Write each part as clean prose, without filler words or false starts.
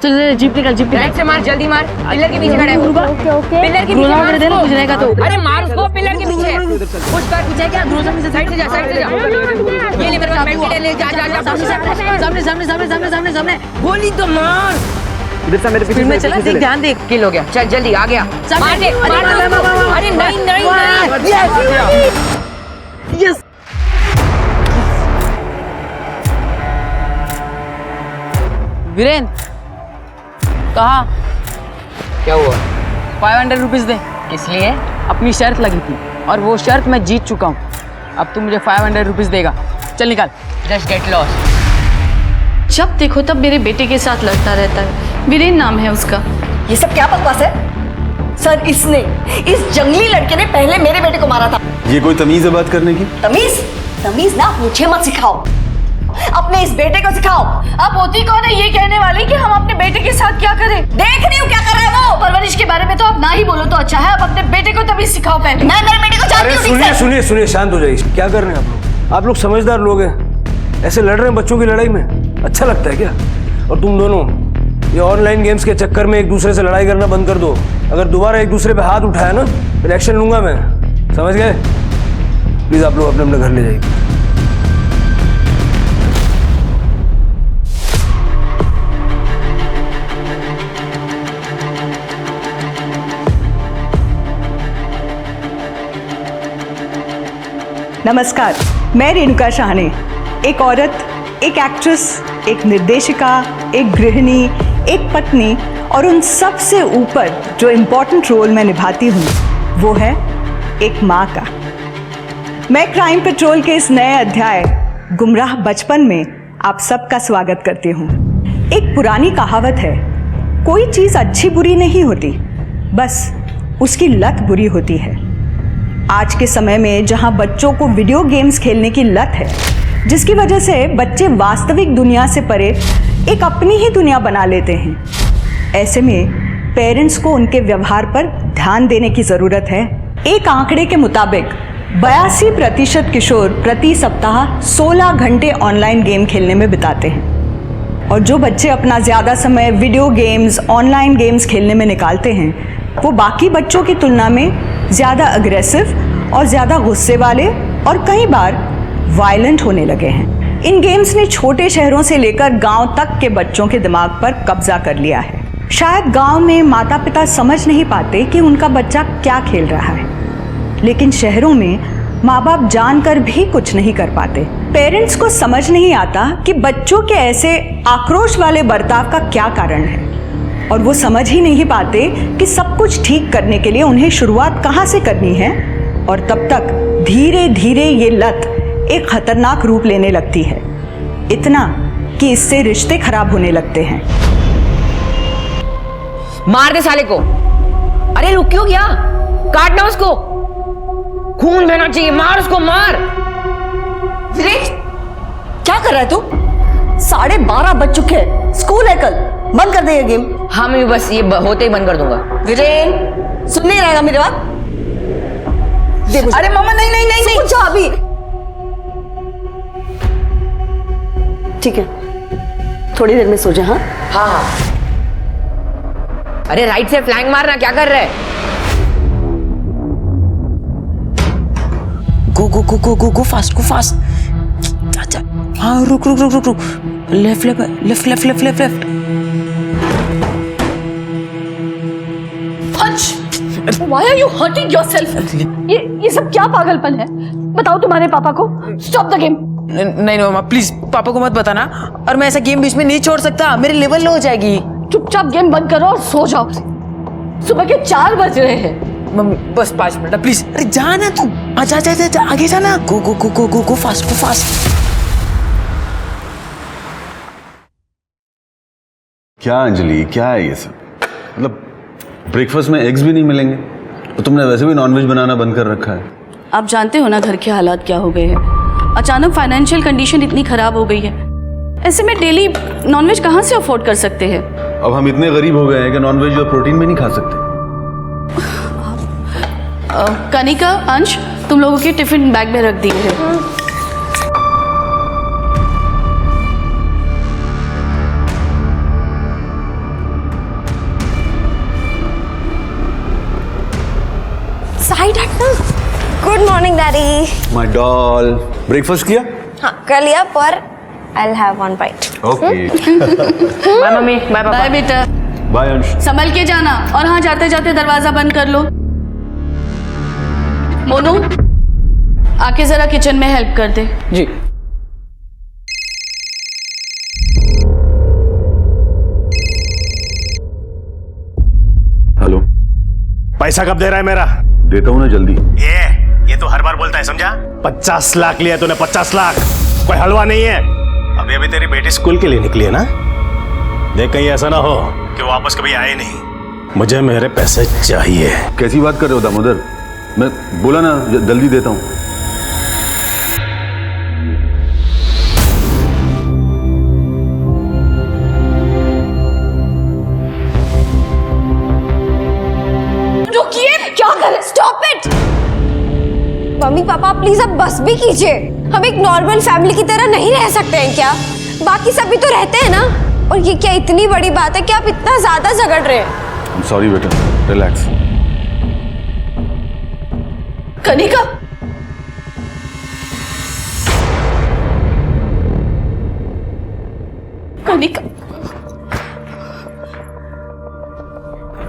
चल जीप निकल, जीप निकल। राइट से मार, जल्दी मार। पिलर के पीछे खड़ा है वो। ओके। पिलर के पीछे मार देना कुछ रहेगा तो। अरे मार उसको, पिलर के पीछे कुछ कर। पीछे क्या? ग्रोसरी से साइड से जा, साइड से जा। ये ले मेरे पास मेडिकेट ले, जा जा जा। सामने सामने सामने सामने सामने सामने। गोली तो मार। इधर से मेरे पीछे में चला, देख ध्यान देख। किल हो गया, चल जल्दी आ गया। मार दे, मार दे। अरे नहीं नहीं नहीं। यस। वीरेन कहा? क्या हुआ? 500 रुपीज दे। किस लिए? अपनी शर्त लगी थी और वो शर्त मैं जीत चुका हूँ। अब तू मुझे 500 रुपीज देगा। चल निकाल। Just get lost. जब देखो तब मेरे बेटे के साथ लड़ता रहता है। वीरेन नाम है उसका। ये सब क्या बकवास है? सर इसने, इस जंगली लड़के ने पहले मेरे बेटे को मारा था। ये कोई तमीज है बात करने की? तमीज? तमीज ना मुझे मत सिखाओ, अपने इस बेटे को सिखाओ। अब होती कौन है ये कहने वाली कि हम अपने बेटे के साथ क्या करें? देख रही हूँ क्या कर रहा है वो। परवरिश के बारे में तो आप ना ही बोलो तो अच्छा है। अब अपने बेटे को तभी सिखाओ पहले। मैं मेरे बेटे को जानती हूँ। सुनिए सुनिए सुनिए, शांत हो जाइए। क्या कर रहे हैं आप लोग समझदार लोग हैं, ऐसे लड़ रहे हैं बच्चों की लड़ाई में? अच्छा लगता है क्या? और तुम दोनों ये ऑनलाइन गेम्स के चक्कर में एक दूसरे से लड़ाई करना बंद कर दो। अगर दोबारा एक दूसरे पे हाथ उठाया ना फिर एक्शन लूंगा मैं, समझ गए? प्लीज आप लोग अपने अपने घर ले जाइए। नमस्कार, मैं रेणुका शाहने, एक औरत, एक एक्ट्रेस, एक निर्देशिका, एक गृहिणी, एक पत्नी और उन सब से ऊपर जो इम्पोर्टेंट रोल मैं निभाती हूँ वो है एक माँ का। मैं क्राइम पेट्रोल के इस नए अध्याय गुमराह बचपन में आप सबका स्वागत करती हूँ। एक पुरानी कहावत है, कोई चीज़ अच्छी बुरी नहीं होती, बस उसकी लत बुरी होती है। आज के समय में जहाँ बच्चों को वीडियो गेम्स खेलने की लत है, जिसकी वजह से बच्चे वास्तविक दुनिया से परे एक अपनी ही दुनिया बना लेते हैं, ऐसे में पेरेंट्स को उनके व्यवहार पर ध्यान देने की ज़रूरत है। एक आंकड़े के मुताबिक 82% किशोर प्रति सप्ताह 16 घंटे ऑनलाइन गेम खेलने में बिताते हैं। और जो बच्चे अपना ज़्यादा समय वीडियो गेम्स, ऑनलाइन गेम्स खेलने में निकालते हैं, वो बाकी बच्चों की तुलना में ज़्यादा अग्रेसिव और ज़्यादा गुस्से वाले और कई बार वायलेंट होने लगे हैं। इन गेम्स ने छोटे शहरों से लेकर गांव तक के बच्चों के दिमाग पर कब्जा कर लिया है। शायद गांव में माता पिता समझ नहीं पाते कि उनका बच्चा क्या खेल रहा है, लेकिन शहरों में माँ बाप जानकर भी कुछ नहीं कर पाते। पेरेंट्स को समझ नहीं आता कि बच्चों के ऐसे आक्रोश वाले बर्ताव का क्या कारण है, और वो समझ ही नहीं पाते कि सब कुछ ठीक करने के लिए उन्हें शुरुआत कहाँ से करनी है। और तब तक धीरे धीरे ये लत एक खतरनाक रूप लेने लगती है, इतना कि इससे रिश्ते खराब होने लगते हैं। मार दे साले को। अरे रुक क्यों गया? काटना उसको, खून बहना चाहिए। मार उसको, मार। वीरेन, क्या कर रहा है तू? 12:30 बज चुके हैं, स्कूल है कल, बंद कर दे ये गेम। हाँ मैं बस ये होते ही बंद कर दूंगा। वीरेन सुन नहीं रहेगा मेरी बात? अरे मामा नहीं नहीं नहीं नहीं। जा अभी। ठीक है, थोड़ी देर में सो जा। हाँ हाँ हाँ। अरे राइट से फ्लैंक मारना, क्या कर रहा है? गो गो गो गो गो गो फास्ट, गो फास्ट। अच्छा हाँ, रुक रुक रुक रुक रुक। Left left left left left left left. Why are you hurting yourself? ये सब क्या पागलपन है? बताओ तुम्हारे पापा को। Stop the game. नहीं मामा प्लीज, पापा को मत बताना। और मैं ऐसा गेम बीच में नहीं छोड़ सकता, मेरी लेवल लो हो जाएगी। चुपचाप गेम बंद करो और सो जाओ। सुबह के 4 बज रहे हैं। मम्मी बस 5 मिनट प्लीज। अरे जाना तू, जा जा जा आगे जाना। गो गो गो गो गो गो फास्ट, गो फास्ट। क्या अंजलि, क्या है ये सब? मतलब ब्रेकफास्ट में एग्स भी नहीं मिलेंगे? तो तुमने वैसे भी नॉनवेज बनाना बंद कर रखा है। आप जानते हो ना घर के हालात क्या हो गए हैं। अचानक फाइनेंशियल कंडीशन इतनी खराब हो गई है, ऐसे में डेली नॉनवेज कहाँ से अफोर्ड कर सकते हैं। अब हम इतने गरीब हो गए हैं कि नॉनवेज और प्रोटीन भी नहीं खा सकते। कनिका, अंश, तुम लोगों के टिफिन बैग में रख दिए हैं। डैडी। माय डॉल, ब्रेकफास्ट किया? हाँ कर लिया, पर I'll have one bite. Okay. Bye mummy, bye papa. Bye बेटा, बाय अंश। संभल के जाना, और हाँ जाते जाते दरवाजा बंद कर लो। मोनू, आके जरा किचन में हेल्प कर दे। जी। हेलो, पैसा कब दे रहा है मेरा? देता हूँ ना जल्दी। ये तो हर बार बोलता है, समझा? 50 लाख लिया तूने, 50 लाख। कोई हलवा नहीं है। अभी अभी तेरी बेटी स्कूल के लिए निकली है ना? देख कहीं ऐसा ना हो कि वो वापस कभी आए नहीं। मुझे मेरे पैसे चाहिए। कैसी बात कर रहे हो दामोदर? मैं बोला ना जल्दी देता हूँ। रुकिए, क्या कर रहे? Stop it. Mummy papa please अब बस भी कीजिए। हम एक नॉर्मल फैमिली की तरह नहीं रह सकते हैं क्या? बाकी सभी तो रहते हैं ना। और ये क्या इतनी बड़ी बात है कि आप इतना ज्यादा झगड़ रहे हैं? सॉरी बेटा, रिलैक्स। कनिका, कनिका,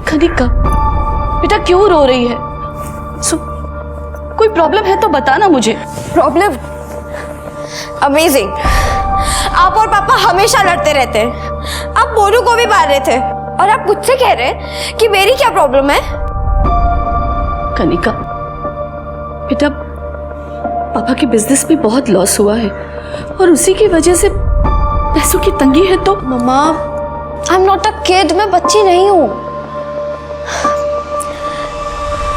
कनिका, बेटा क्यों रो रही है? कोई प्रॉब्लम है तो बता ना मुझे। प्रॉब्लम? अमेजिंग। आप और पापा हमेशा लड़ते रहते हैं। आप मोनू को भी मार रहे थे और आप मुझसे कह रहे हैं कि मेरी क्या प्रॉब्लम है? कनिका, बेटा पापा के बिजनेस में बहुत लॉस हुआ है और उसी की वजह से पैसों की तंगी है। तो मम्मा, I am not a kid, मैं बच्ची नहीं हूँ।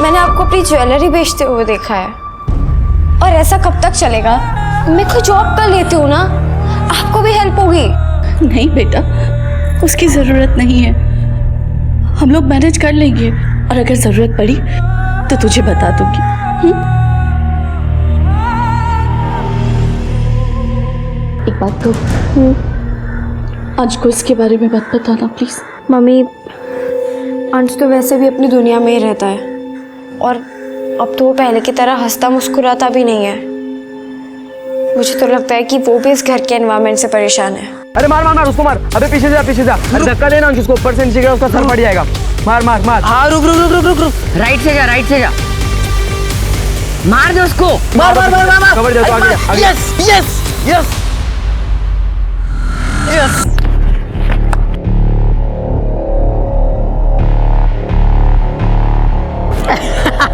मैंने आपको अपनी ज्वेलरी बेचते हुए देखा है, और ऐसा कब तक चलेगा? मैं कोई जॉब कर लेती हूँ ना, आपको भी हेल्प होगी। नहीं बेटा, उसकी जरूरत नहीं है। हम लोग मैनेज कर लेंगे, और अगर जरूरत पड़ी तो तुझे बता दूंगी। एक बात कहो, आज को इसके बारे में मत बताना प्लीज। मम्मी, अंश तो वैसे भी अपनी दुनिया में ही रहता है, और अब तो वो पहले की तरह हंसता मुस्कुराता भी नहीं है। मुझे तो लगता है कि वो भी इस घर के एनवायरनमेंट से परेशान है। अरे मार मार मार उसको, मार। अबे पीछे जा, पीछे जा। अरे धक्का देना उसको, ऊपर से नीचे गिरा, उसका सर फट जाएगा। मार मार मार। हाँ रुक रुक रुक रुक रुक रुक। राइट से जा, राइट से जा। मार दे उसको। मार मार मार मार। कवर जा, आगे जा, आगे। Yes yes yes yes.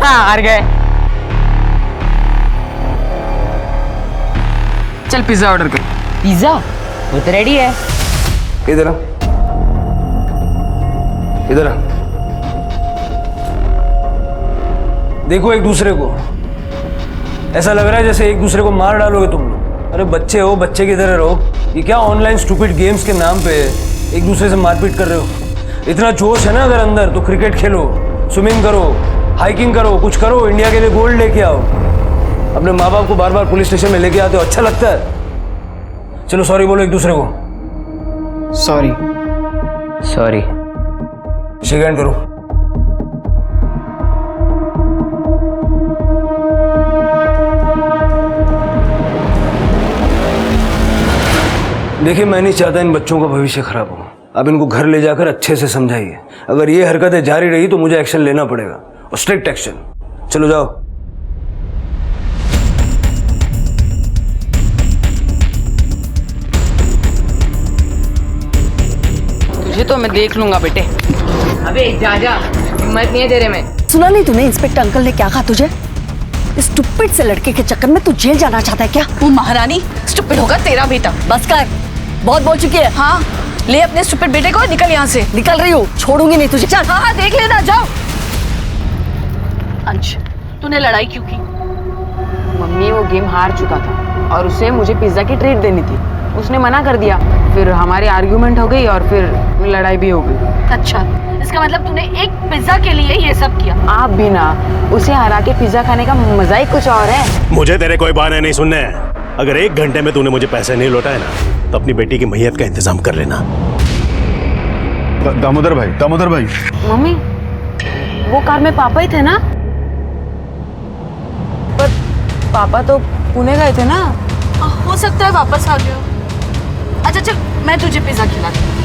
हार गए। चल पिज्जा ऑर्डर कर। पिज्जा? वो तो रेडी है। इधर आ, इधर आ। देखो एक दूसरे को, ऐसा लग रहा है जैसे एक दूसरे को मार डालोगे तुम लोग। अरे बच्चे हो, बच्चे की तरह रहो। ये क्या ऑनलाइन स्टूपिड गेम्स के नाम पे एक दूसरे से मारपीट कर रहे हो? इतना जोश है ना अगर अंदर, तो क्रिकेट खेलो, स्विमिंग करो, हाइकिंग करो, कुछ करो, इंडिया के लिए गोल्ड लेके आओ। अपने माँ बाप को बार बार पुलिस स्टेशन में लेके आते हो, अच्छा लगता है? चलो सॉरी बोलो एक दूसरे को। Sorry sorry. शेक हैंड करो। देखिए, मैं नहीं चाहता इन बच्चों का भविष्य खराब हो। अब इनको घर ले जाकर अच्छे से समझाइए। अगर ये हरकतें जारी रही तो मुझे एक्शन लेना पड़ेगा, और स्ट्रिक्ट एक्शन। चलो जाओ। तुझे तो मैं देख लूंगा बेटे। अबे जा जा, हिम्मत नहीं है तेरे में। सुना नहीं तूने इंस्पेक्टर अंकल ने क्या कहा तुझे? इस स्टूपिड से लड़के के चक्कर में तू जेल जाना चाहता है क्या? वो महारानी, स्टूपिड होगा तेरा बेटा। बस कर, बहुत बोल चुकी है। हाँ, ले अपने स्टूपिड बेटे को, निकल यहाँ से। निकल रही हूँ, छोड़ूंगी नहीं तुझे। चल। हाँ हाँ देख लेना, जाओ। अंश, तूने लड़ाई क्यों की? मम्मी वो गेम हार चुका था और उसे मुझे पिज्जा की ट्रीट देनी थी। उसने मना कर दिया, फिर हमारी आर्ग्यूमेंट हो गई और फिर लड़ाई भी हो गई। अच्छा, इसका मतलब तूने एक पिज्जा के लिए ये सब किया? आप भी ना, उसे हरा के पिज्जा खाने का मजा ही कुछ और है। मुझे तेरे कोई बहाने नहीं सुनने हैं। अगर 1 घंटे में तूने मुझे पैसे नहीं लौटाए ना, तो अपनी बेटी की मैयत का इंतजाम कर लेना। दामोदर भाई, दामोदर भाई। मम्मी, वो कार में पापा ही थे ना? पापा तो पुणे गए थे ना। हो सकता है वापस आ गए हो। अच्छा चल, मैं तुझे पिज्जा खिलाती हूँ।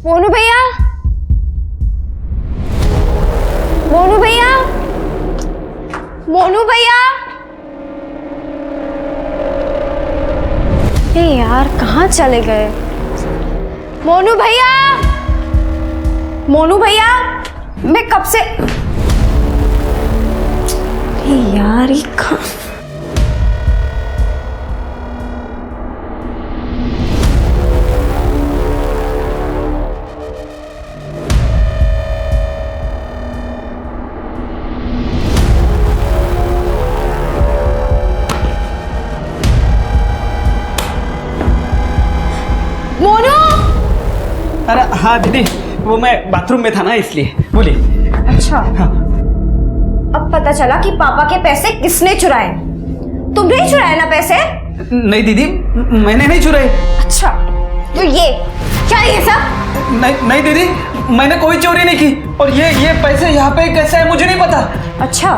मोनू भैया, मोनू भैया, मोनू भैया। ए यार, कहाँ चले गए? मोनू भैया, मोनू भैया, मैं कब से। ए यार, ये कहाँ? अरे हाँ दीदी, वो मैं बाथरूम में था ना, इसलिए। बोलिए। अच्छा, अब पता चला कि पापा के पैसे किसने चुराए। तुमने चुराए ना पैसे? नहीं दीदी, मैंने नहीं चुराए। अच्छा, तो ये क्या ये सब? नहीं दीदी, मैंने कोई चोरी नहीं की। और ये पैसे यहाँ पे कैसे है मुझे नहीं पता। अच्छा,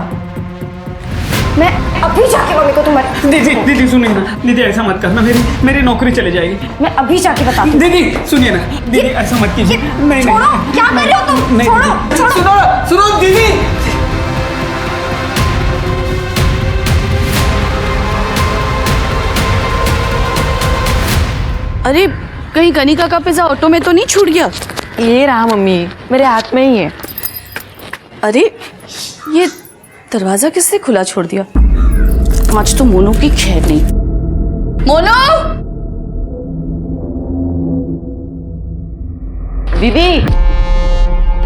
मैं अभी जाके मम्मी को तुम्हारी। दीदी सुनिए ना, दीदी ऐसा मत करना, मेरी नौकरी चली जाएगी। मैं अभी जाके बताती हूँ। दीदी सुनिए ना, दीदी ऐसा मत कीजिए। नहीं छोड़ो, क्या कर रहे हो तुम? नहीं, छोड़ो। सुनो दीदी। अरे कहीं कनिका का पिज्जा ऑटो में तो नहीं छूट गया? ये रहा मम्मी, मेरे हाथ में ही है। अरे ये दरवाजा किसने खुला छोड़ दिया? आज तो मोनू की खैर नहीं। मोनू! दीदी,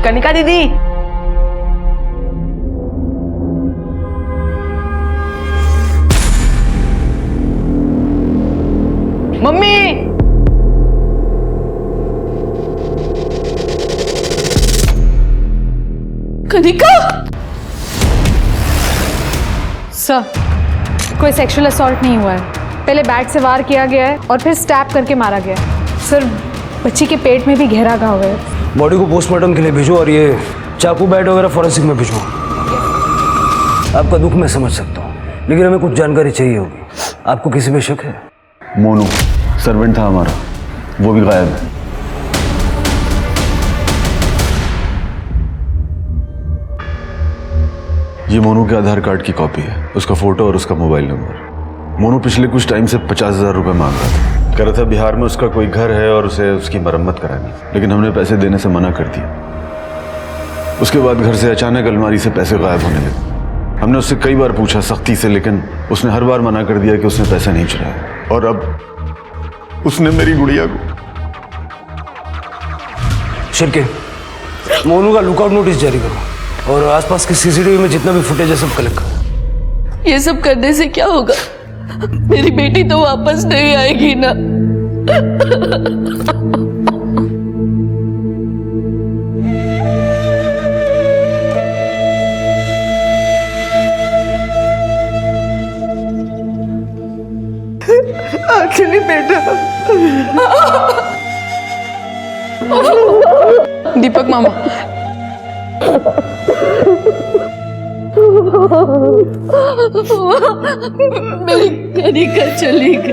कनिका दीदी। मम्मी, कनिका! सर, कोई सेक्सुअल असॉल्ट नहीं हुआ है। पहले बैट से वार किया गया है और फिर स्टैप करके मारा गया है। सर, बच्ची के पेट में भी गहरा घाव है। बॉडी को पोस्टमार्टम के लिए भेजो और ये चाकू बैट वगैरह फॉरेंसिक में भेजो। आपका दुख मैं समझ सकता हूँ, लेकिन हमें कुछ जानकारी चाहिए होगी। आपको किसी पे शक है? मोनू सर्वेंट था हमारा, वो भी गायब है। ये मोनू के आधार कार्ड की कॉपी है, उसका फोटो और उसका मोबाइल नंबर। मोनू पिछले कुछ टाइम से 50,000 रुपए मांग रहा था। कह रहा था बिहार में उसका कोई घर है और उसे उसकी मरम्मत करानी, लेकिन हमने पैसे देने से मना कर दिया। उसके बाद घर से अचानक अलमारी से पैसे गायब होने लगे। हमने उससे कई बार पूछा सख्ती से, लेकिन उसने हर बार मना कर दिया कि उसने पैसे नहीं चुराए। और अब उसने मेरी गुड़िया को। शिरके, मोनू का लुकआउट नोटिस जारी करो और आसपास के सीसीटीवी में जितना भी फुटेज है सब कलेक्ट करो। ये सब करने से क्या होगा? मेरी बेटी तो वापस नहीं आएगी ना। आखिरी बेटा। दीपक मामा, मेरी कनिका चली गई।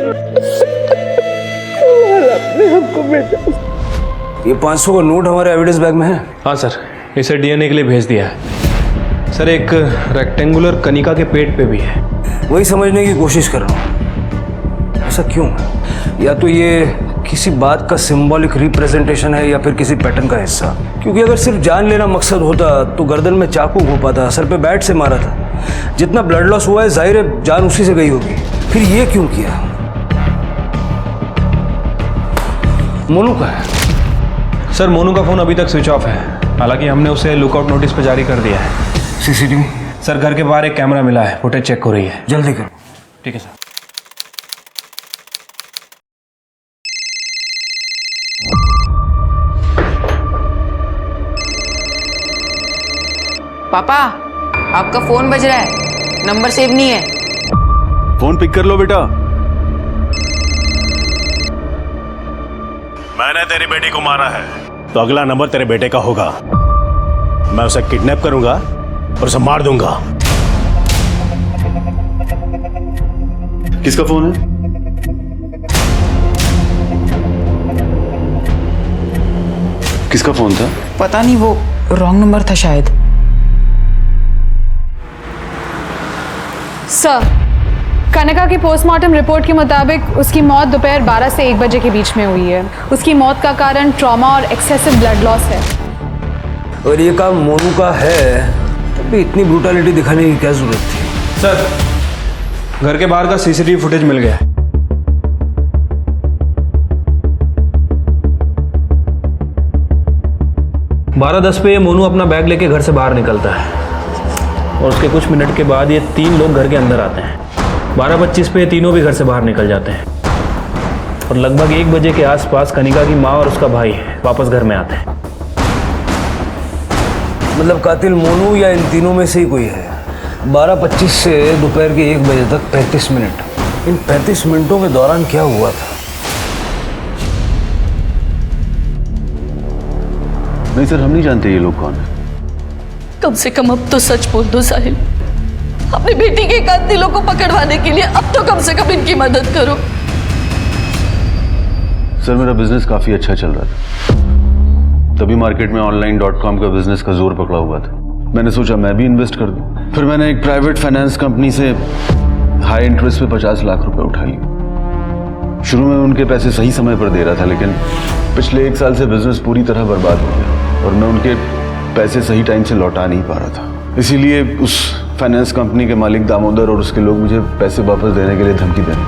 ये 500 का नोट हमारे एविडेंस बैग में है। हाँ सर, इसे डीएनए के लिए भेज दिया है। सर, एक रेक्टेंगुलर कनिका के पेट पे भी है। वही समझने की कोशिश कर रहा हूँ, ऐसा क्यों है? या तो ये किसी बात का सिंबॉलिक रिप्रेजेंटेशन है या फिर किसी पैटर्न का हिस्सा। क्योंकि अगर सिर्फ जान लेना मकसद होता तो गर्दन में चाकू घोंपा था, सर पे बैट से मारा था। जितना ब्लड लॉस हुआ है जाहिर है जान उसी से गई होगी। फिर ये क्यों किया? मोनू का है? सर, मोनू का फोन अभी तक स्विच ऑफ है, हालांकि हमने उसे लुकआउट नोटिस पर जारी कर दिया है। सीसीटीवी? सर, घर के बाहर एक कैमरा मिला है, फुटेज चेक हो रही है। जल्दी करो। ठीक है सर। पापा आपका फोन बज रहा है, नंबर सेव नहीं है। फोन पिक कर लो बेटा। मैंने तेरी बेटी को मारा है तो अगला नंबर तेरे बेटे का होगा। मैं उसे किडनैप करूंगा और उसे मार दूंगा। किसका फोन है? किसका फोन था? पता नहीं, वो रॉन्ग नंबर था शायद। सर, कनिका की पोस्टमार्टम रिपोर्ट के मुताबिक उसकी मौत दोपहर 12 से 1 बजे के बीच में हुई है। उसकी मौत का कारण ट्रॉमा और एक्सेसिव ब्लड लॉस है। और ये काम मोनू का है तब भी इतनी ब्रूटलिटी दिखाने की क्या जरूरत थी? सर, घर के बाहर का सीसीटीवी फुटेज मिल गया है। बारह 10 पे मोनू अपना बैग लेके घर से बाहर निकलता है और उसके कुछ मिनट के बाद ये 3 लोग घर के अंदर आते हैं। 12:25 पे तीनों भी घर से बाहर निकल जाते हैं और लगभग 1 बजे के आसपास कनिका की माँ और उसका भाई वापस घर में आते हैं। मतलब कातिल मोनू या इन तीनों में से ही कोई है। 12:25 से दोपहर के 1 बजे तक 35 मिनट। इन 35 मिनटों के दौरान क्या हुआ था? नहीं सर, हम नहीं जानते ये लोग कौन है। कम से कम अब तो सच बोल दो साहिल। अपनी बेटी के कातिलों को पकड़वाने के लिए अब तो कम से कम इनकी मदद करो। सर, मेरा बिजनेस काफी अच्छा चल रहा था, तभी मार्केट में online.com का बिजनेस का जोर पकड़ा हुआ था। मैंने सोचा मैं भी इन्वेस्ट कर दूं। फिर मैंने एक प्राइवेट फाइनेंस कंपनी से हाई इंटरेस्ट पे 50 लाख रुपए उठा लिए। शुरू में उनके पैसे सही समय पर दे रहा था, लेकिन पिछले 1 साल से बिजनेस पूरी तरह बर्बाद हो गया और मैं उनके पैसे सही टाइम से लौटा नहीं पा रहा था। इसीलिए उस फाइनेंस कंपनी के मालिक दामोदर और उसके लोग मुझे पैसे वापस देने के लिए धमकी दे रहे।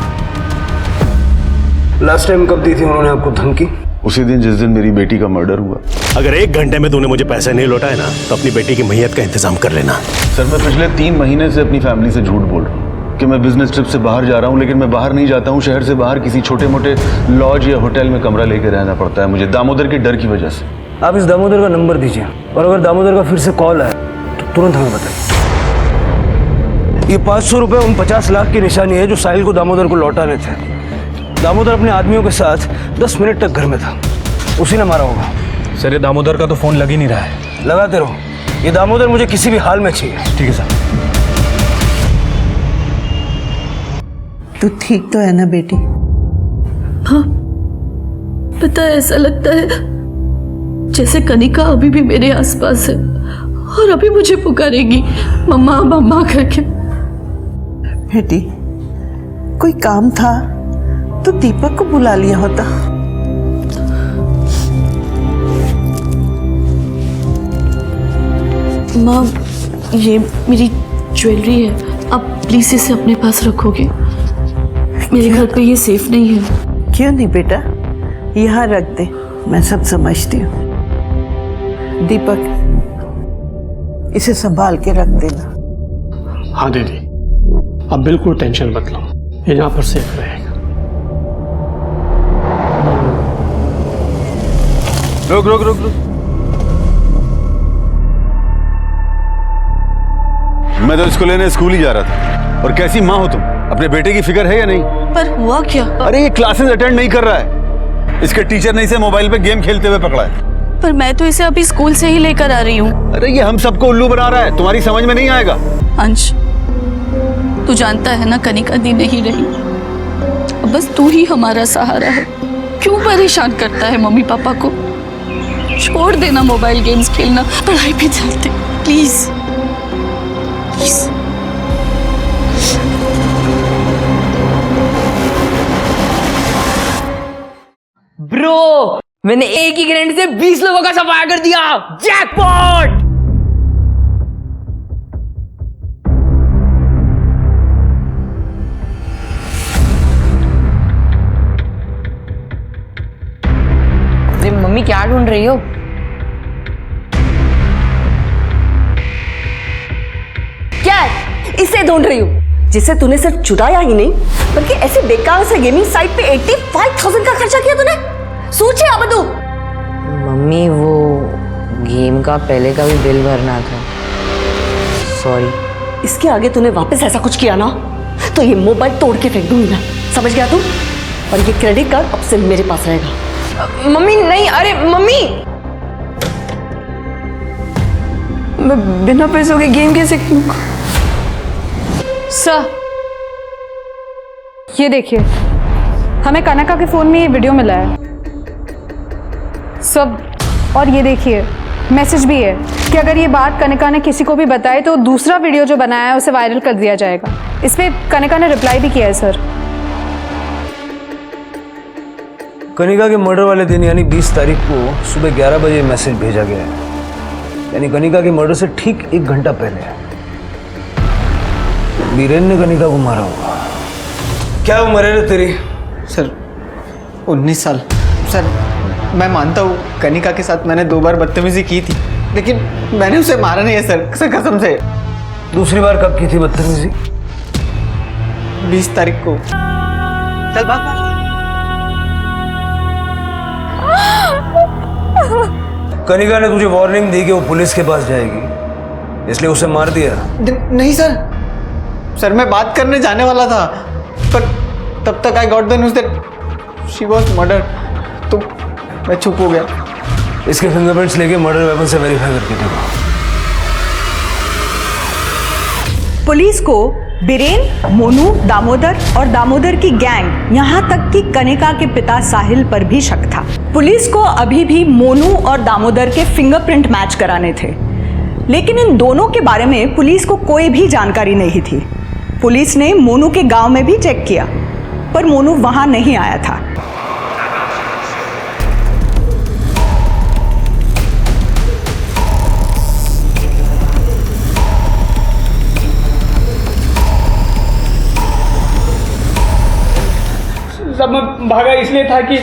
लास्ट टाइम कब दी थी उन्होंने आपको धमकी? उसी दिन जिस दिन मेरी बेटी का मर्डर हुआ। अगर 1 घंटे में तूने मुझे पैसे नहीं लौटाए ना तो अपनी बेटी की मैयत का इंतजाम कर लेना। सर, मैं पिछले 3 महीने से अपनी फैमिली से झूठ बोल रहा हूँ कि मैं बिजनेस ट्रिप से बाहर जा रहा हूँ, लेकिन मैं बाहर नहीं जाता हूँ। शहर से बाहर किसी छोटे मोटे लॉज या होटल में कमरा लेकर रहना पड़ता है मुझे, दामोदर के डर की वजह से। आप इस दामोदर का नंबर दीजिए और अगर दामोदर का फिर से कॉल आए तो तुरंत हमें बताइए। ये 500 रुपए उन 50 लाख की निशानी है जो साहिल को दामोदर को लौटाने थे। दामोदर अपने आदमियों के साथ 10 मिनट तक घर में था, उसी ने मारा होगा। सर, ये दामोदर का तो फोन लग ही नहीं रहा है। लगाते रहो, ये दामोदर मुझे किसी भी हाल में चाहिए। ठीक है सर। तू ठीक तो है ना बेटी? हाँ, पता है ऐसा लगता है जैसे कनिका अभी भी मेरे आसपास है और अभी मुझे पुकारेगी मम्मा मम्मा करके। बेटी, कोई काम था तो दीपक को बुला लिया होता। माँ, ये मेरी ज्वेलरी है, आप प्लीज इसे अपने पास रखोगे? मेरे घर पे ये सेफ नहीं है। क्यों नहीं बेटा, यहाँ रख दे, मैं सब समझती हूँ। दीपक, इसे संभाल के रख देना। हाँ दीदी, अब बिल्कुल टेंशन मत लो, ये यहाँ पर सेफ रहेगा। रुक रुक रुक रुक। मैं तो इसको लेने स्कूल ही जा रहा था। और कैसी माँ हो तुम? अपने बेटे की फिक्र है या नहीं? पर हुआ क्या? अरे ये क्लासेस अटेंड नहीं कर रहा है, इसके टीचर ने इसे मोबाइल पे गेम खेलते हुए पकड़ा है। पर मैं तो इसे अभी स्कूल से ही लेकर आ रही हूँ। अरे ये हम सबको उल्लू बना रहा है, तुम्हारी समझ में नहीं आएगा। अंश, तू जानता है ना कनिका दी नहीं रही, अब बस तू ही हमारा सहारा है। क्यों परेशान करता है मम्मी पापा को? छोड़ देना मोबाइल गेम्स खेलना, पढ़ाई पे चलते प्लीज प्लीज। ब्रो, मैंने एक ही ग्रेनेड से 20 लोगों का सफाया कर दिया। जैकपॉट! अरे मम्मी, क्या ढूंढ रही हो? क्या है? इसे ढूंढ रही हूँ जिसे तूने सिर्फ चुराया ही नहीं बल्कि ऐसे बेकार से गेमिंग साइट पे 85,000 का खर्चा किया तूने। सोचे अब तू। मम्मी, वो गेम का पहले का भी बिल भरना था। सॉरी। इसके आगे तूने वापस ऐसा कुछ किया ना तो ये मोबाइल तोड़ के फेंक दूंगी मैं, समझ गया तू? और ये क्रेडिट कार्ड अब से मेरे पास रहेगा। मम्मी नहीं, अरे मम्मी, मैं बिना पैसों के गेम कैसे खेलूंगा? सर ये देखिए, हमें कनका के फ़ोन में ये वीडियो मिला है सब, और ये देखिए मैसेज भी है कि अगर ये बात कनिका ने किसी को भी बताई तो दूसरा वीडियो जो बनाया है उसे वायरल कर दिया जाएगा। इस पे कनिका ने रिप्लाई भी किया है सर। कनिका के मर्डर वाले दिन यानी 20 तारीख को सुबह 11 बजे मैसेज भेजा गया है, यानी कनिका के मर्डर से ठीक 1 घंटा पहले बीरेन ने कनिका को मारा होगा। क्या उम्र है तेरी? सर 19 साल। सर मैं मानता हूँ कनिका के साथ मैंने 2 बार बदतमीजी की थी, लेकिन मैंने उसे मारा नहीं है सर कसम से। दूसरी बार कब की थी बदतमीजी? 20 तारीख को। चल भाग। कनिका ने तुझे वार्निंग दी कि वो पुलिस के पास जाएगी, इसलिए उसे मार दिया? नहीं सर मैं बात करने जाने वाला था, पर तब तक I got the news that she was murdered, तो मैं चुप हो गया। इसके फिंगरप्रिंट्स लेके मर्डर वेपन से वेरीफाई करके देखो। पुलिस को बीरेन, मोनू, दामोदर और दामोदर की गैंग, यहाँ तक कि कनिका के पिता साहिल पर भी शक था। पुलिस को अभी भी मोनू और दामोदर के फिंगरप्रिंट मैच कराने थे, लेकिन इन दोनों के बारे में पुलिस को कोई भी जानकारी नहीं थी। पुलिस ने मोनू के गांव में भी चेक किया, पर मोनू वहां नहीं आया था। सब मैं भागा इसलिए था कि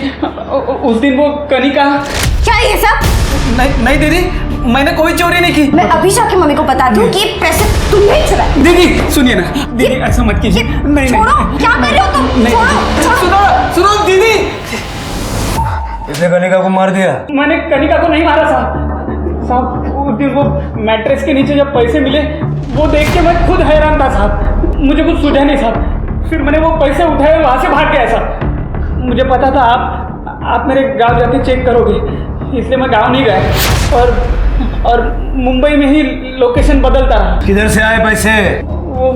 उस दिन वो कनिका। क्या ये सब? नहीं दीदी, मैंने कोई चोरी नहीं की। मैं अभी जाके मम्मी को बताती हूँ कि ये पैसे तुमने चुराए। दीदी सुनिए ना, दीदी ऐसा मत कीजिए। नहीं छोड़ो, क्या कर रहे हो तुम? सुनो दीदी, इसने कनिका को मार दिया? मैंने कनिका को नहीं मारा साहब। उस दिन वो मैट्रेस के नीचे जब पैसे मिले वो देख के मैं खुद हैरान था साहब, मुझे कुछ सूझा नहीं साहब। फिर मैंने वो पैसे उठाए और वहाँ से भाग गया साहब। मुझे पता था आप मेरे गांव जाके चेक करोगे, इसलिए मैं गांव नहीं गया और मुंबई में ही लोकेशन बदलता रहा। किधर से आए पैसे? वो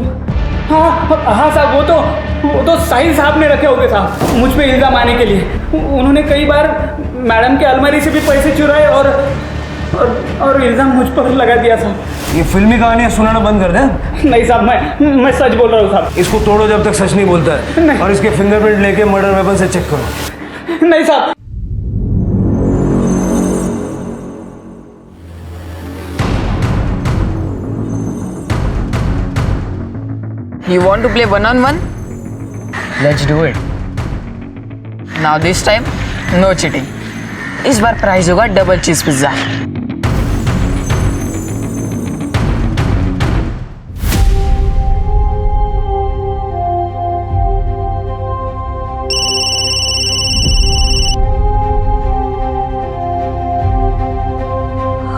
हाँ साहब, वो तो साहिल साहब ने रखे होंगे साहब, मुझ पे इल्ज़ाम आने के लिए। उन्होंने कई बार मैडम के अलमारी से भी पैसे चुराए और इल्ज़ाम मुझ पर लगा दिया साहब। ये फिल्मी कहानियां सुनाना बंद कर दे। नहीं साहब, मैं सच बोल रहा हूँ साहब। इसको तोड़ो जब तक सच नहीं बोलता है, और इसके फिंगरप्रिंट लेके मर्डर वेपन से चेक करो। नहीं साहब। You want to play 1-on-1? Let's do it. Now this time, no cheating. इस बार प्राइस होगा डबल चीज पिज्जा।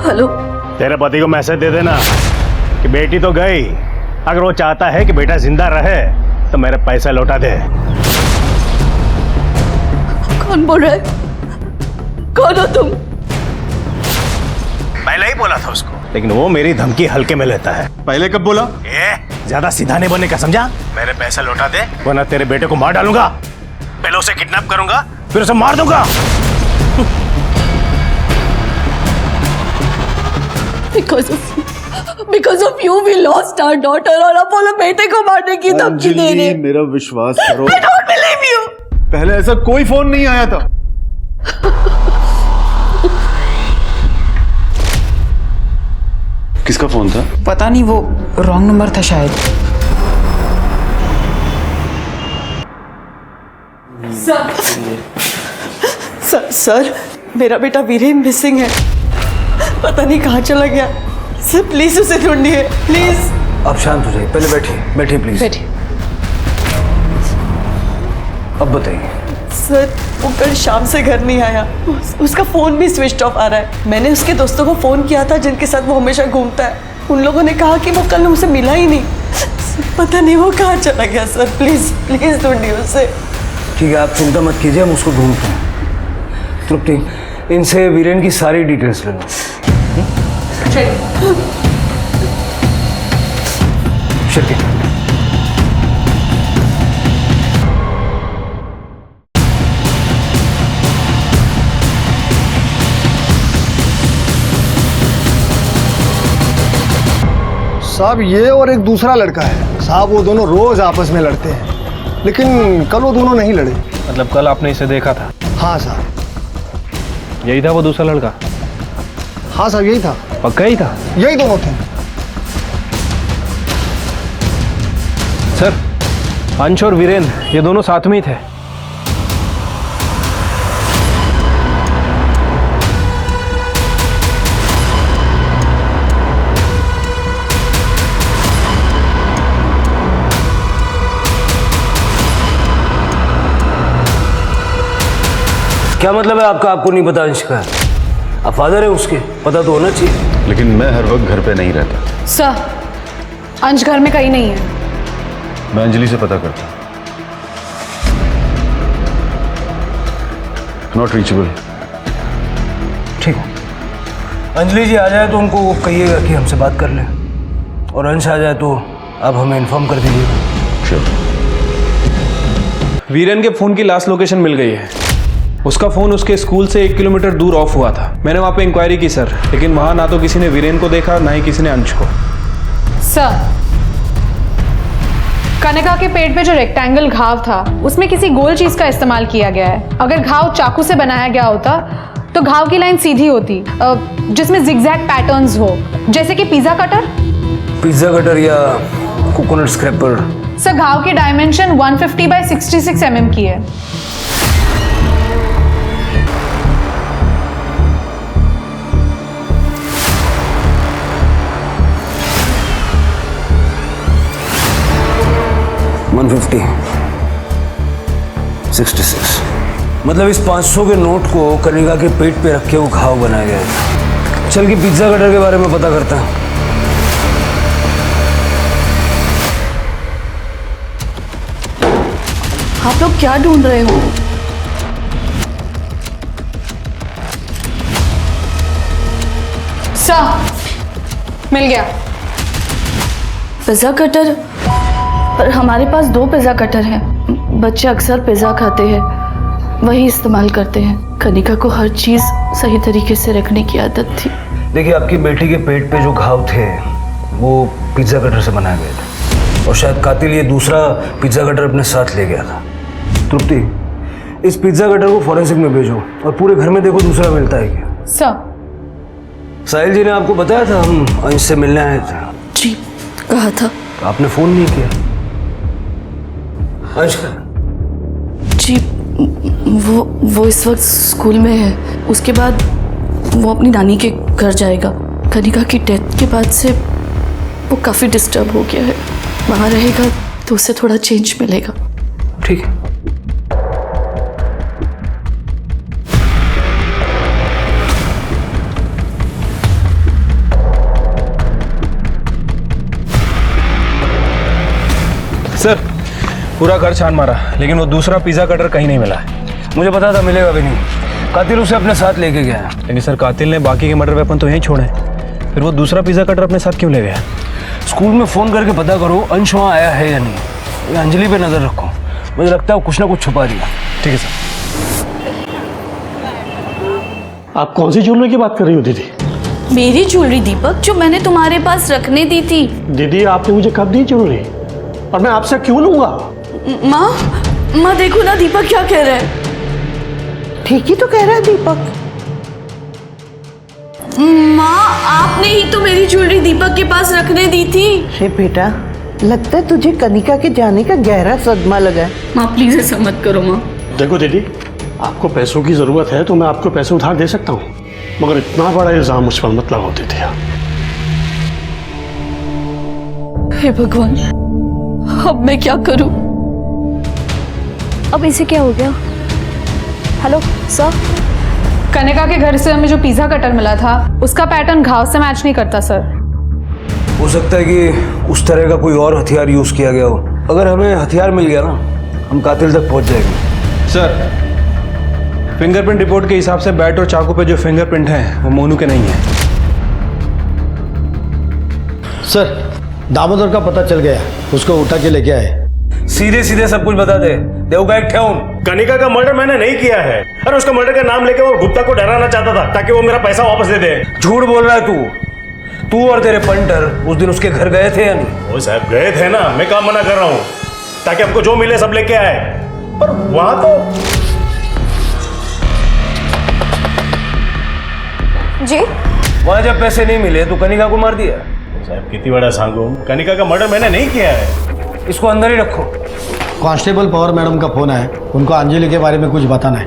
हेलो, तेरे पति को मैसेज दे देना कि बेटी तो गई, अगर वो चाहता है कि बेटा जिंदा रहे तो मेरे पैसे लौटा दे। कौन बोल रहा है? कौन हो तुम? पहले ही बोला था उसको, लेकिन वो मेरी धमकी हल्के में लेता है। पहले कब बोला? ज्यादा सीधा नहीं बनने का, समझा? मेरे पैसे लौटा दे वरना तेरे बेटे को मार डालूंगा। पहले उसे किडनैप करूंगा, फिर उसे मार दूंगा। Because of you we lost our daughter और अपोलो बेटे को मारने की धमकी दे रहे। मेरा विश्वास करो। I don't believe you। पहले ऐसा कोई फोन नहीं आया था। किसका फोन था? पता नहीं, वो रॉन्ग नंबर था शायद। सर मेरा बेटा वीरेन मिसिंग है, पता नहीं कहाँ चला गया। सर प्लीज उसे ढूंढिए प्लीज। आप शांत हो जाइए, पहले बैठिए प्लीज। बैठिए। अब बताइए। सर वो कल शाम से घर नहीं आया, उसका फोन भी स्विच ऑफ आ रहा है। मैंने उसके दोस्तों को फोन किया था जिनके साथ वो हमेशा घूमता है, उन लोगों ने कहा कि वो कल उसे मिला ही नहीं। पता नहीं वो कहाँ चला गया सर। प्लीज प्लीज ढूंढिए उसे। ठीक है, आप चिंता मत कीजिए, हम उसको ढूंढते हैं। तृप्ति, इनसे वीरेन की सारी डिटेल्स ले लो। शिल्पी, साहब ये और एक दूसरा लड़का है साहब, वो दोनों रोज आपस में लड़ते हैं, लेकिन कल वो दोनों नहीं लड़े। मतलब कल आपने इसे देखा था? हाँ साहब। यही था वो दूसरा लड़का? हाँ साहब यही था। पक्का ही था? यही दोनों थे सर। अंश और वीरेन ये दोनों साथ में ही थे। क्या मतलब है आपका? आपको नहीं पता अंश का? आप फादर है उसके, पता तो होना चाहिए। लेकिन मैं हर वक्त घर पे नहीं रहता। सर, अंश घर में कहीं नहीं है। मैं अंजलि से पता करता। Not reachable. ठीक है, अंजलि जी आ जाए तो उनको कहिएगा कि हमसे बात कर लें, और अंश आ जाए तो आप हमें इन्फॉर्म कर दीजिएगा। श्योर। वीरेन के फोन की लास्ट लोकेशन मिल गई है। उसका फोन उसके स्कूल से 1 किलोमीटर दूर ऑफ हुआ था। मैंने वहां पे इंक्वायरी की सर, लेकिन वहां ना तो किसी ने वीरेन को देखा, ना ही किसी ने अंश को। सर, कनिका के पेट पे जो रेक्टेंगल घाव था उसमें किसी गोल चीज का इस्तेमाल किया गया है। अगर घाव चाकू से बनाया गया होता तो घाव की लाइन सीधी होती, जिसमें जिगजैग पैटर्न्स हो, जैसे कि पिज्जा कटर। पिज्जा कटर या कोकोनट स्क्रैपर। सर, घाव की डायमेंशन 150 बाय 66 mm की है। मतलब इस 500 के नोट को कनिका के पेट पे रख के वो घाव बनाया गया है। चल के पिज्जा कटर के बारे में पता करता है। आप लोग क्या ढूंढ रहे हो? सर, मिल गया। Pizza cutter? पर हमारे पास 2 पिज्जा कटर हैं। बच्चे अक्सर पिज्जा खाते हैं, वही इस्तेमाल करते हैं। कनिका को हर चीज सही तरीके से रखने की आदत थी। देखिए, आपकी बेटी के पेट पे जो घाव थे वो पिज्जा कटर से बनाए गए थे, और शायद कातिल ये दूसरा पिज्जा कटर अपने साथ ले गया था। तृप्ति, इस पिज्जा कटर को फॉरेंसिक में भेजो और पूरे घर में देखो दूसरा मिलता है क्या। सर, साहिल जी ने आपको बताया था हम अंश से मिलने आए थे? जी, कहा था। आपने फोन नहीं किया? अंश का? जी, वो इस वक्त स्कूल में है। उसके बाद वो अपनी नानी के घर जाएगा। कनिका की डेथ के बाद से वो काफ़ी डिस्टर्ब हो गया है। वहाँ रहेगा तो उसे थोड़ा चेंज मिलेगा। ठीक है। सर, पूरा घर छान मारा, लेकिन वो दूसरा पिज्जा कटर कहीं नहीं मिला है। मुझे पता था मिलेगा भी नहीं। कातिल उसे अपने साथ लेके गया है। लेकिन सर, कातिल ने बाकी के मर्डर वेपन तो यहीं छोड़े, फिर वो दूसरा पिज्जा कटर अपने साथ क्यों ले गया? स्कूल में फोन करके पता करो अंश वहाँ आया है या नहीं। ये अंजलि पे नजर रखो, मुझे लगता है वो कुछ ना कुछ छुपा दिया। ठीक है सर। आप कौन सी ज्वेलरी की बात कर रही हो दीदी? मेरी ज्वेलरी दीपक, जो मैंने तुम्हारे पास रखने दी थी। दीदी, आपने मुझे कब दी ज्वेलरी, और मैं आपसे क्यों लूंगा? माँ देखो ना दीपक क्या कह रहा है। ठीक ही तो कह रहा है दीपक। माँ, आपने ही तो मेरी ज्वेलरी दीपक के पास रखने दी थी। हे बेटा, लगता है तुझे कनिका के जाने का गहरा सदमा लगा है। माँ प्लीज ऐसा मत करो। माँ देखो दीदी, आपको पैसों की जरूरत है तो मैं आपको पैसे उधार दे सकता हूँ, मगर इतना बड़ा इल्जाम मुझ पर मत लगाओ दीदी। हे भगवान, अब मैं क्या करूं? अब इसे क्या हो गया? हेलो सर, कनिका के घर से हमें जो पिज्जा कटर मिला था उसका पैटर्न घाव से मैच नहीं करता सर। हो सकता है कि उस तरह का कोई और हथियार यूज किया गया हो। अगर हमें हथियार मिल गया ना, हम कातिल तक पहुंच जाएंगे। सर, फिंगरप्रिंट रिपोर्ट के हिसाब से बैट और चाकू पे जो फिंगरप्रिंट हैं वो मोनू के नहीं है। सर, दामोदर का पता चल गया, उसको उठा के लेके आए। सीधे सीधे सब कुछ बता दे, देवगा एक ठेउन। कनिका का मर्डर मैंने नहीं किया है। अरे उसका मर्डर का नाम लेके वो गुप्ता को डराना चाहता था ताकि वो मेरा पैसा वापस दे दे। झूठ बोल रहा है तू और तेरे पंटर उस दिन उसके घर गए थे या नहीं? वो साहब गए थे ना, मैं काम मना कर रहा हूँ ताकि आपको जो मिले सब लेके आए, पर वहां तो जी वहां जब पैसे नहीं मिले तो कनिका को मार दिया। साहब कितनी बड़ा सांगू, कनिका का मर्डर मैंने नहीं किया है। इसको अंदर ही रखो। कांस्टेबल पवार मैडम का फोन है, उनको अंजलि के बारे में कुछ बताना है।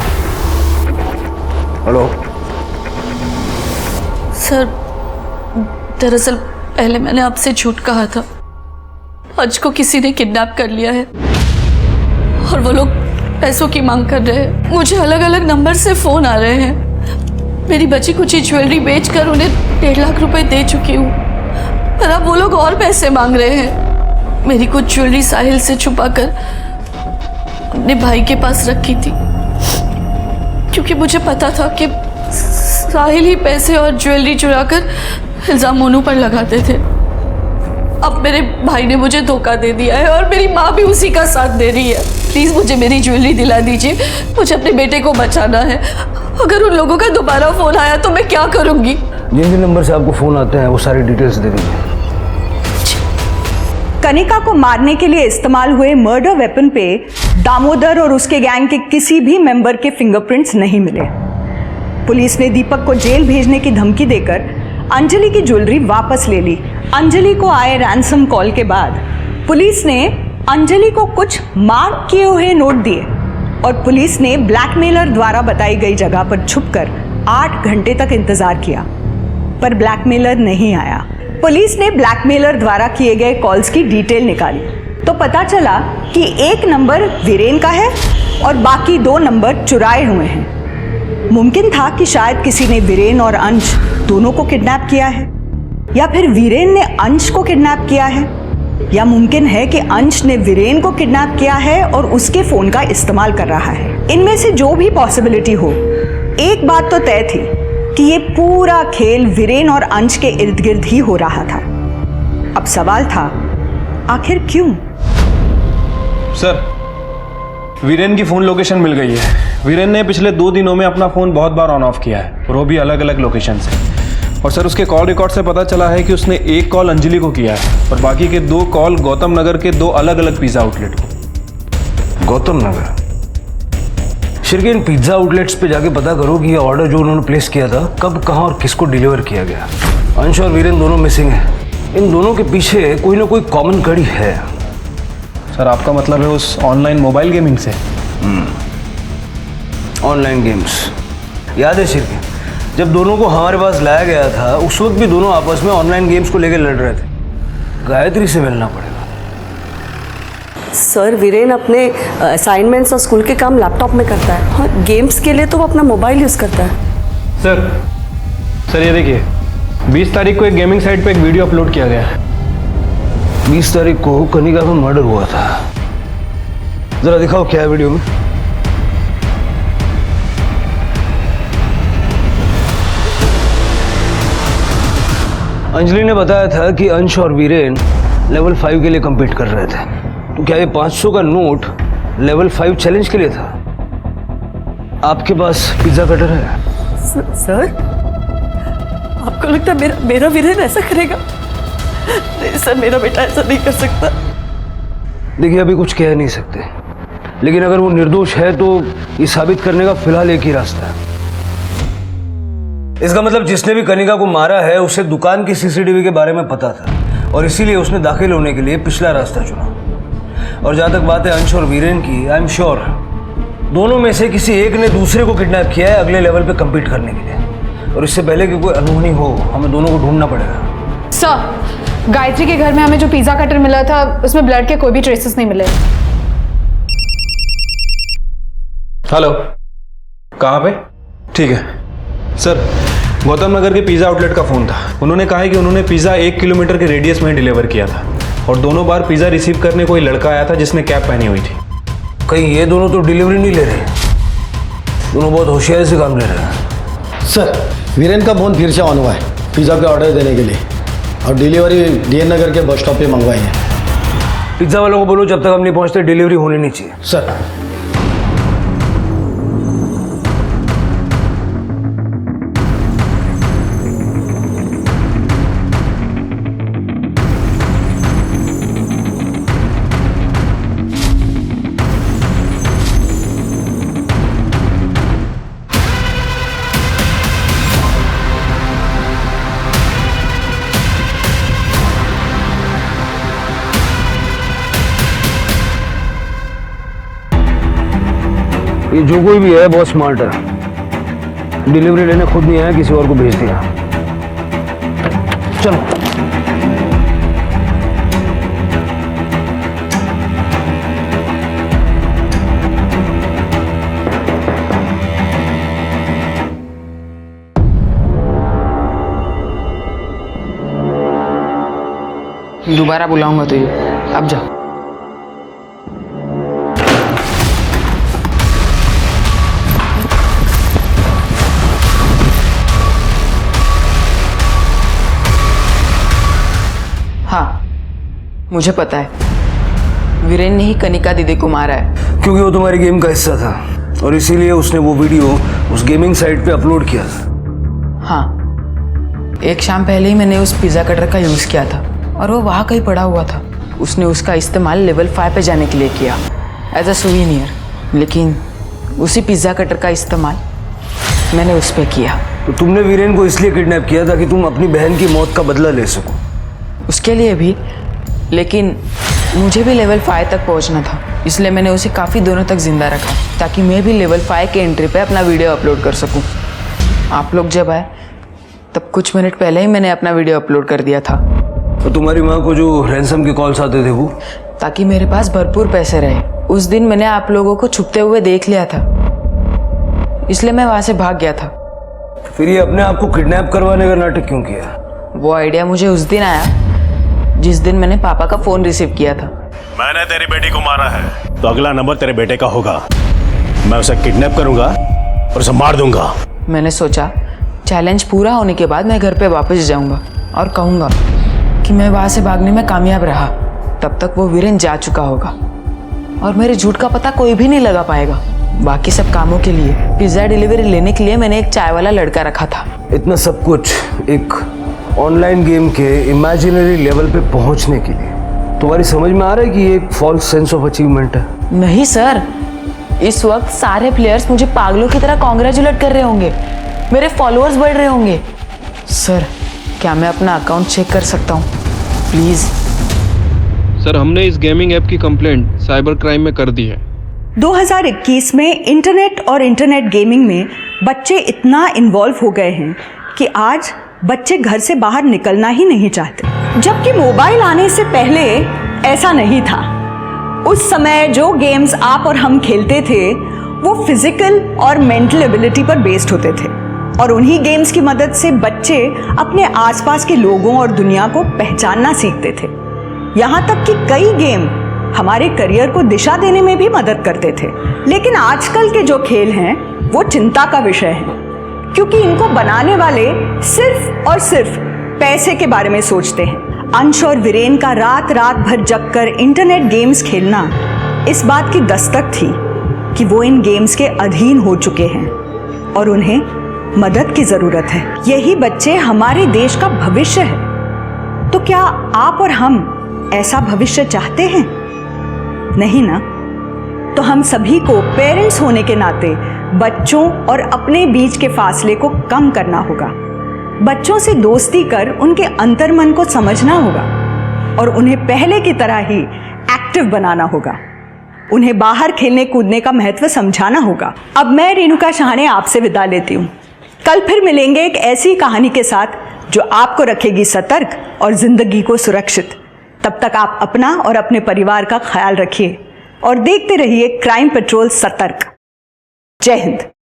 हेलो सर, दरअसल पहले मैंने आपसे झूठ कहा था। अंश को किसी ने किडनैप कर लिया है और वो लोग पैसों की मांग कर रहे हैं। मुझे अलग अलग नंबर से फोन आ रहे हैं। मेरी बची कुछ ज्वेलरी बेचकर उन्हें 1.5 लाख रुपए दे चुकी हूँ, पर अब वो लोग और पैसे मांग रहे हैं। मेरी कुछ ज्वेलरी साहिल से छुपाकर अपने भाई के पास रखी थी, क्योंकि मुझे पता था कि साहिल ही पैसे और ज्वेलरी चुराकर इल्जाम मोनू पर लगाते थे। अब मेरे भाई ने मुझे धोखा दे दिया है और मेरी माँ भी उसी का साथ दे रही है। प्लीज मुझे मेरी ज्वेलरी दिला दीजिए, मुझे अपने बेटे को बचाना है। अगर उन लोगों का दोबारा फोन आया तो मैं क्या करूंगी? जिन जिन नंबर से आपको फोन आते हैं वो सारी डिटेल्स दे दीजिए। कनिका को मारने के लिए इस्तेमाल हुए मर्डर वेपन पे दामोदर और उसके गैंग के किसी भी मेंबर के फिंगरप्रिंट्स नहीं मिले। पुलिस ने दीपक को जेल भेजने की धमकी देकर अंजलि की ज्वेलरी वापस ले ली। अंजलि को आए रैंसम कॉल के बाद पुलिस ने अंजलि को कुछ मार्क किए हुए नोट दिए और पुलिस ने ब्लैकमेलर द्वारा बताई गई जगह पर छुपकर 8 घंटे तक इंतजार किया, पर ब्लैकमेलर नहीं आया। पुलिस ने ब्लैकमेलर द्वारा किए गए कॉल्स की डिटेल निकाली तो पता चला कि एक नंबर वीरेन का है और बाकी 2 नंबर चुराए हुए हैं। मुमकिन था कि शायद किसी ने वीरेन और अंश दोनों को किडनैप किया है, या फिर वीरेन ने अंश को किडनैप किया है, या मुमकिन है कि अंश ने वीरेन को किडनैप किया है और उसके फोन का इस्तेमाल कर रहा है। इनमें से जो भी पॉसिबिलिटी हो, एक बात तो तय थी कि ये पूरा खेल वीरेन और अंश के इर्द गिर्द ही हो रहा था। अब सवाल था, आखिर क्यों? सर, वीरेन की फ़ोन लोकेशन मिल गई है। वीरेन ने पिछले 2 दिनों में अपना फ़ोन बहुत बार ऑन ऑफ किया है और वो भी अलग अलग लोकेशन से। और सर, उसके कॉल रिकॉर्ड से पता चला है कि उसने एक कॉल अंजलि को किया है और बाकी के 2 कॉल गौतम नगर के 2 अलग अलग पिज़्ज़ा आउटलेट को। गौतम नगर? शिरकिन पिज्ज़ा आउटलेट्स पे जाके पता करो कि ये ऑर्डर जो उन्होंने प्लेस किया था कब, कहाँ और किसको डिलीवर किया गया। अंश और वीरेन दोनों मिसिंग हैं। इन दोनों के पीछे कोई ना कोई कॉमन कड़ी है। सर, आपका मतलब है उस ऑनलाइन मोबाइल गेमिंग से? Online games. याद है शिरकिन, जब दोनों को हमारे पास लाया गया था उस वक्त भी दोनों आपस में ऑनलाइन गेम्स को लेकर लड़ रहे थे। गायत्री से मिलना पड़ेगा। सर, वीरेन अपने असाइनमेंट्स और स्कूल के काम लैपटॉप में करता है। हाँ, गेम्स के लिए तो वो अपना मोबाइल यूज़ करता है। सर ये देखिए, 20 तारीख को एक गेमिंग साइट पे एक वीडियो अपलोड किया गया है। 20 तारीख को कनिका का मर्डर हुआ था। जरा दिखाओ क्या है वीडियो में। अंजलि ने बताया था कि अंश और वीरेन लेवल 5 के लिए compete कर रहे थे। तो क्या ये 500 का नोट लेवल 5 चैलेंज के लिए था? आपके पास पिज्जा कटर है? सर, आपको लगता है मेरा वीरेन ऐसा करेगा? नहीं सर, मेरा बेटा ऐसा नहीं कर सकता। देखिए, अभी कुछ कह नहीं सकते, लेकिन अगर वो निर्दोष है तो ये साबित करने का फिलहाल एक ही रास्ता है। इसका मतलब जिसने भी कनिका को मारा है उसे दुकान की सीसीटीवी के बारे में पता था और इसीलिए उसने दाखिल होने के लिए पिछला रास्ता चुना। और जहां तक बात है अंश और वीरेन की, आई एम श्योर दोनों में से किसी एक ने दूसरे को किडनैप किया है अगले लेवल पे compete करने के लिए। और इससे पहले कि कोई अनहोनी हो, हमें दोनों को ढूंढना पड़ेगा। सर, गायत्री के घर में हमें जो पिज्जा कटर मिला था उसमें ब्लड के कोई भी ट्रेसेस नहीं मिले। हेलो, कहाँ पे? ठीक है सर, गौतम नगर के पिज़्ज़ा आउटलेट का फ़ोन था। उन्होंने कहा है कि उन्होंने पिज़्ज़ा 1 किलोमीटर के रेडियस में डिलीवर किया था और दोनों बार पिज़्ज़ा रिसीव करने कोई लड़का आया था जिसने कैप पहनी हुई थी। कहीं ये दोनों तो डिलीवरी नहीं ले रहे? दोनों बहुत होशियारी से काम ले रहे हैं। सर, वीरेन का फ़ोन फिर से ऑन हुआ है पिज़्ज़ा के ऑर्डर देने के लिए और डिलीवरी डीएन नगर के बस स्टॉप पे मंगवाई है। पिज्ज़ा वालों को बोलो जब तक हम नहीं पहुंचते डिलीवरी होनी नहीं चाहिए। सर। ये जो कोई भी है बहुत स्मार्ट है। डिलीवरी लेने खुद नहीं आया, किसी और को भेज दिया। चलो। दोबारा बुलाऊंगा तो ये, अब जाओ। हाँ, मुझे पता है वीरेन ने ही कनिका दीदी को मारा है। क्योंकि वो तुम्हारी गेम का हिस्सा था और इसीलिए उसने वो वीडियो उस गेमिंग साइट पे अपलोड किया था। हाँ, एक शाम पहले ही मैंने उस पिज़्ज़ा कटर का यूज़ किया था और वो वहाँ कहीं पड़ा हुआ था। उसने उसका इस्तेमाल लेवल 5 पे जाने के लिए किया एज अ सुवीनियर, लेकिन उसी पिज़्ज़ा कटर का इस्तेमाल मैंने उस पर किया। तो तुमने वीरेन को इसलिए किडनैप किया ताकि तुम अपनी बहन की मौत का बदला ले सको? उसके लिए भी, लेकिन मुझे भी लेवल 5 तक पहुंचना था, इसलिए मैंने उसे काफ़ी दिनों तक जिंदा रखा ताकि मैं भी लेवल 5 के एंट्री पे अपना वीडियो अपलोड कर सकूं। आप लोग जब आए तब कुछ मिनट पहले ही मैंने अपना वीडियो अपलोड कर दिया था। तो तुम्हारी माँ को जो रैंसम के कॉल्स आते थे वो? ताकि मेरे पास भरपूर पैसे रहे। उस दिन मैंने आप लोगों को छुपते हुए देख लिया था, इसलिए मैं वहाँ से भाग गया था। फिर ये अपने आप को किडनैप करवाने का नाटक क्यों किया? वो आइडिया मुझे उस दिन आया जिस दिन मैंने पापा का फोन रिसीव किया था। मैंने तेरी बेटी को मारा है तो अगला नंबर तेरे बेटे का होगा। मैं उसे किडनैप करूंगा और उसे मार दूंगा। मैंने सोचा चैलेंज पूरा होने के बाद मैं घर पे वापस जाऊंगा और कहूंगा कि मैं वहां से भागने में कामयाब रहा। तब तक वो वीरेन जा चुका होगा और मेरे झूठ का पता कोई भी नहीं लगा पाएगा। बाकी सब कामों के लिए पिज्जा डिलीवरी लेने के लिए मैंने एक चाय वाला लड़का रखा था। इतना सब कुछ एक ऑनलाइन गेम के इमेजिनरी लेवल पे पहुंचने के लिए तुम्हारी समझ में आ रहा है कि ये एक फॉल्स सेंस ऑफ अचीवमेंट है? नहीं सर, इस वक्त सारे प्लेयर्स मुझे पागलों की तरह कॉन्ग्रेचुलेट कर रहे होंगे, मेरे फॉलोअर्स बढ़ रहे होंगे। सर, क्या मैं अपना अकाउंट चेक कर सकता हूँ प्लीज? सर, हमने इस गेमिंग ऐप की कंप्लेंट साइबर क्राइम में कर दी है। 2021 में इंटरनेट और इंटरनेट गेमिंग में बच्चे इतना इन्वॉल्व हो गए हैं कि आज बच्चे घर से बाहर निकलना ही नहीं चाहते। जबकि मोबाइल आने से पहले ऐसा नहीं था। उस समय जो गेम्स आप और हम खेलते थे वो फिजिकल और मेंटल एबिलिटी पर बेस्ड होते थे और उन्हीं गेम्स की मदद से बच्चे अपने आसपास के लोगों और दुनिया को पहचानना सीखते थे। यहाँ तक कि कई गेम हमारे करियर को दिशा देने में भी मदद करते थे। लेकिन आजकल के जो खेल हैं वो चिंता का विषय है, क्योंकि इनको बनाने वाले सिर्फ और सिर्फ पैसे के बारे में सोचते हैं। अंश और वीरेन का रात रात भर जगकर इंटरनेट गेम्स खेलना इस बात की दस्तक थी कि वो इन गेम्स के अधीन हो चुके हैं और उन्हें मदद की जरूरत है। यही बच्चे हमारे देश का भविष्य है। तो क्या आप और हम ऐसा भविष्य चाहते हैं? नहीं ना? तो हम सभी को पेरेंट्स होने के नाते बच्चों और अपने बीच के फासले को कम करना होगा। बच्चों से दोस्ती कर उनके अंतर्मन को समझना होगा और उन्हें पहले की तरह ही एक्टिव बनाना होगा। उन्हें बाहर खेलने कूदने का महत्व समझाना होगा। अब मैं रेणुका शाहने आपसे विदा लेती हूँ। कल फिर मिलेंगे एक ऐसी कहानी के साथ जो आपको रखेगी सतर्क और जिंदगी को सुरक्षित। तब तक आप अपना और अपने परिवार का ख्याल रखिए और देखते रहिए क्राइम पेट्रोल सतर्क। जय हिंद।